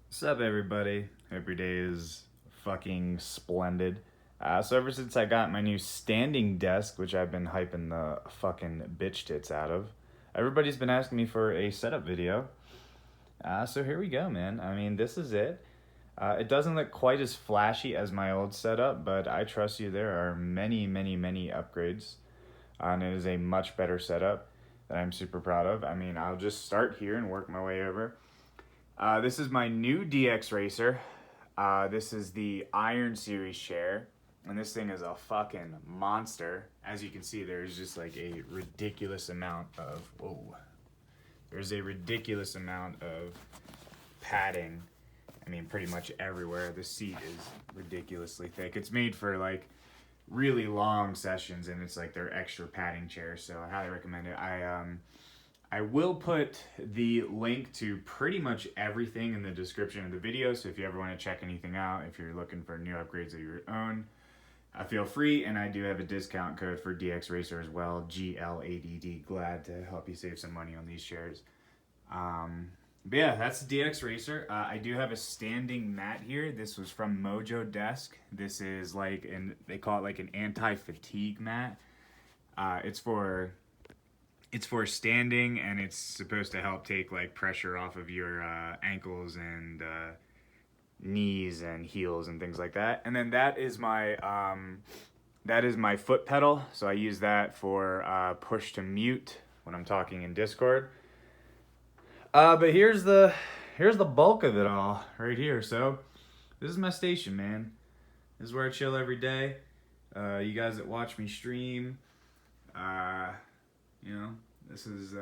What's up, everybody? Hope your day is fucking splendid. So ever since I got my new standing desk, which I've been hyping the fucking bitch tits out of, everybody's been asking me for a setup video. So here we go, man. I mean, this is it. It doesn't look quite as flashy as my old setup, but I trust you. There are many, many, many upgrades, and it is a much better setup that I'm super proud of. I mean, I'll just start here and work my way over. This is my new DX Racer. This is the Iron Series chair. And this thing is a fucking monster. As you can see, there's just like a ridiculous amount of, there's a ridiculous amount of padding. I mean, pretty much everywhere. The seat is ridiculously thick. It's made for like really long sessions, and it's like their extra padding chair. So I highly recommend it. I will put the link to pretty much everything in the description of the video, so if you ever want to check anything out, if you're looking for new upgrades of your own, feel free, and I do have a discount code for DX Racer as well, GLADD, glad to help you save some money on these shares. But yeah, that's the DX Racer. I do have a standing mat here. This was from Mojo Desk. This is like, they call it like an anti-fatigue mat. It's for standing, and it's supposed to help take like pressure off of your ankles and knees and heels and things like that. And then that is my foot pedal. So I use that for push to mute when I'm talking in Discord. But here's the bulk of it all right here. So this is my station, man. This is where I chill every day. You guys that watch me stream, you know, this is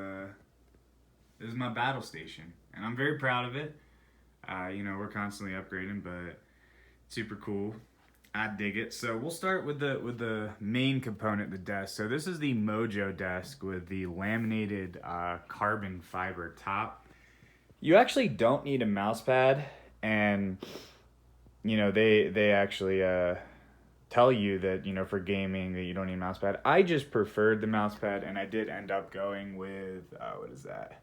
my battle station, and I'm very proud of it. You know, we're constantly upgrading, but super cool. I dig it. So we'll start with the main component, the desk. So this is the Mojo desk with the laminated carbon fiber top. You actually don't need a mouse pad, and you know they actually tell you that, you know, for gaming that you don't need a mouse pad. I just preferred the mouse pad, and I did end up going with what is that?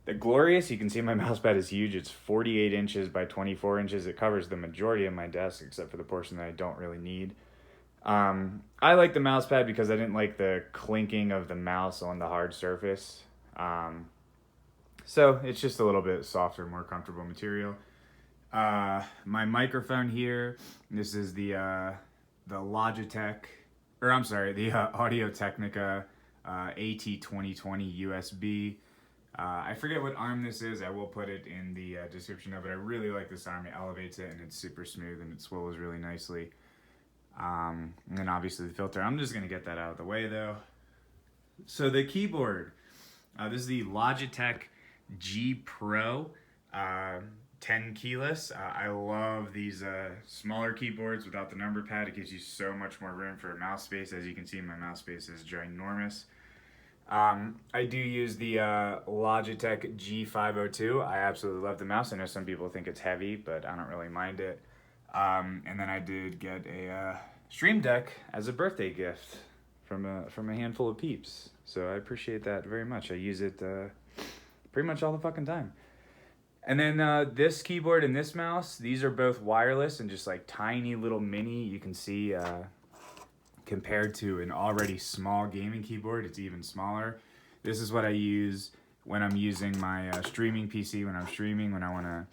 The Glorious. You can see my mouse pad is huge. It's 48 inches by 24 inches. It covers the majority of my desk except for the portion that I don't really need. I like the mouse pad because I didn't like the clinking of the mouse on the hard surface. So it's just a little bit softer, more comfortable material. My microphone here, this is the Logitech, or I'm sorry, the Audio Technica AT2020 USB. I forget what arm this is. I will put it in the description of it. I really like this arm. It elevates it, and it's super smooth, and it swivels really nicely. And then obviously the filter. I'm just going to get that out of the way, though. So the keyboard. This is the Logitech G Pro 10 keyless. I love these smaller keyboards without the number pad. It gives you so much more room for mouse space. As you can see, my mouse space is ginormous. I do use the Logitech G502. I absolutely love the mouse. I know some people think it's heavy, but I don't really mind it. And then I did get a Stream Deck as a birthday gift from a handful of peeps. So I appreciate that very much. I use it pretty much all the fucking time. And then this keyboard and this mouse, these are both wireless and just like tiny little mini. You can see compared to an already small gaming keyboard, it's even smaller. This is what I use when I'm using my streaming PC, when I'm streaming, when I want to,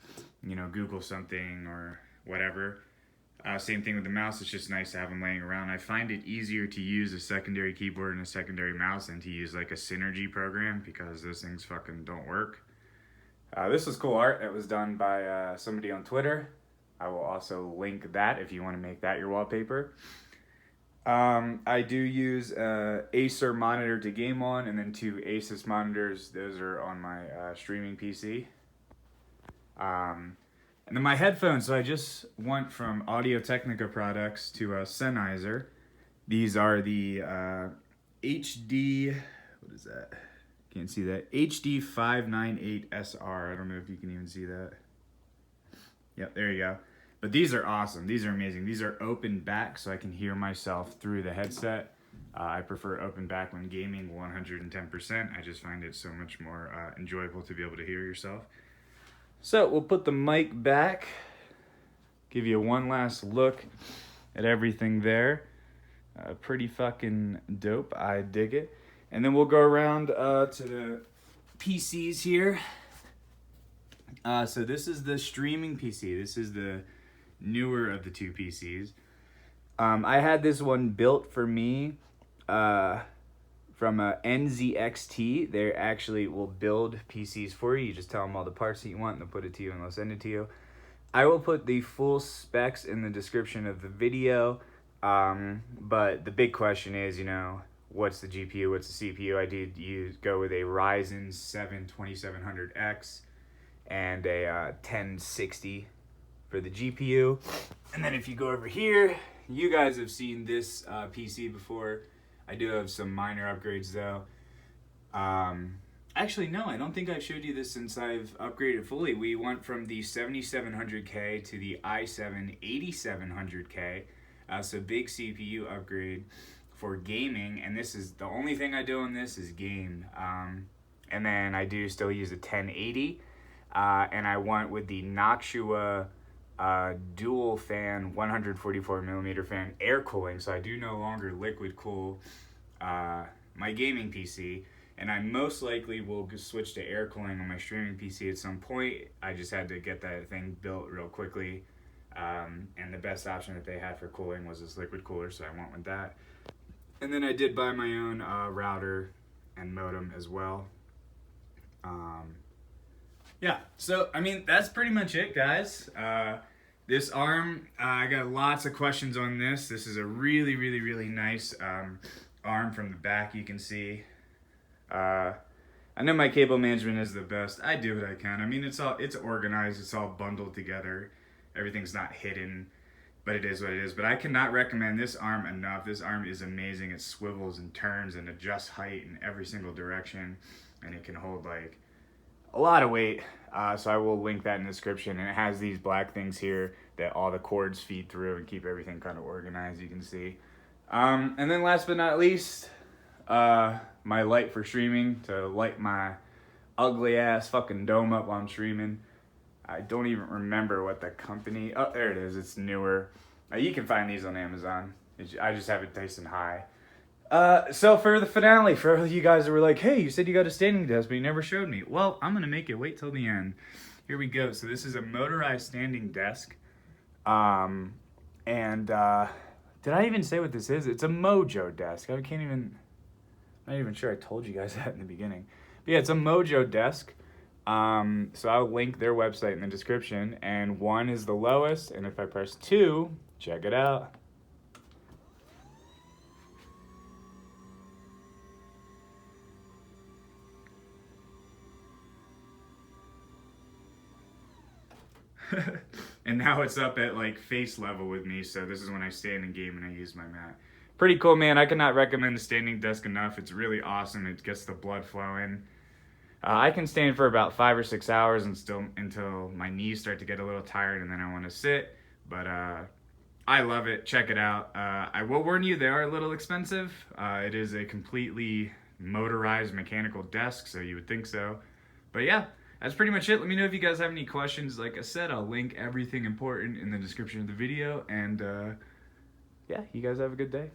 you know, Google something or whatever. Same thing with the mouse. It's just nice to have them laying around. I find it easier to use a secondary keyboard and a secondary mouse than to use like a Synergy program, because those things fucking don't work. This was cool art. It was done by somebody on Twitter. I will also link that if you want to make that your wallpaper. I do use Acer monitor to game on, and then 2 ASUS monitors. Those are on my streaming PC. And then my headphones. So I just went from Audio Technica products to Sennheiser. These are the HD. What is that? Can't see that. HD 598SR. I don't know if you can even see that. Yep, there you go. But these are awesome. These are amazing. These are open back, so I can hear myself through the headset. I prefer open back when gaming 110%. I just find it so much more enjoyable to be able to hear yourself. So we'll put the mic back, give you one last look at everything there. Pretty fucking dope. I dig it. And then we'll go around to the PCs here. So this is the streaming PC. This is the newer of the two PCs. I had this one built for me from NZXT. They actually will build PCs for you. You just tell them all the parts that you want and they'll put it to you and they'll send it to you. I will put the full specs in the description of the video. But the big question is, you know, what's the GPU, what's the CPU? I did go with a Ryzen 7 2700X and a 1060 for the GPU. And then if you go over here, you guys have seen this PC before. I do have some minor upgrades though. Actually, no, I don't think I've showed you this since I've upgraded fully. We went from the 7700K to the i7 8700K. So big CPU upgrade for gaming, and this is the only thing I do on this is game. And then I do still use a 1080, and I went with the Noctua dual fan 144mm fan air cooling, so I do no longer liquid cool my gaming PC, and I most likely will switch to air cooling on my streaming PC at some point. I just had to get that thing built real quickly. And the best option that they had for cooling was this liquid cooler, so I went with that. And then I did buy my own router and modem as well. Yeah, so I mean, that's pretty much it, guys. This ARM, I got lots of questions on this. This is a really, really, really nice ARM from the back, you can see. I know my cable management is the best. I do what I can. I mean, it's organized, it's all bundled together. Everything's not hidden, but it is what it is. But I cannot recommend this ARM enough. This ARM is amazing. It swivels and turns and adjusts height in every single direction, and it can hold like a lot of weight. So I will link that in the description. And it has these black things here that all the cords feed through and keep everything kind of organized, you can see. And then last but not least, my light for streaming to light my ugly ass fucking dome up while I'm streaming. I don't even remember what the company... Oh, there it is. It's newer. You can find these on Amazon. I just have it nice and high. So for the finale, for you guys that were like, hey, you said you got a standing desk, but you never showed me. Well, I'm going to make it wait till the end. Here we go. So this is a motorized standing desk. Did I even say what this is? It's a Mojo desk. I'm not even sure I told you guys that in the beginning. But yeah, it's a Mojo desk. So I'll link their website in the description, and 1 is the lowest, and if I press 2, check it out. And now it's up at like face level with me, so this is when I stand in game and I use my mat. Pretty cool, man. I cannot recommend the standing desk enough. It's really awesome. It gets the blood flowing. I can stand for about 5 or 6 hours and until my knees start to get a little tired and then I want to sit. But I love it. Check it out. I will warn you, they are a little expensive. It is a completely motorized mechanical desk, so you would think so. But yeah, that's pretty much it. Let me know if you guys have any questions. Like I said, I'll link everything important in the description of the video. And yeah, you guys have a good day.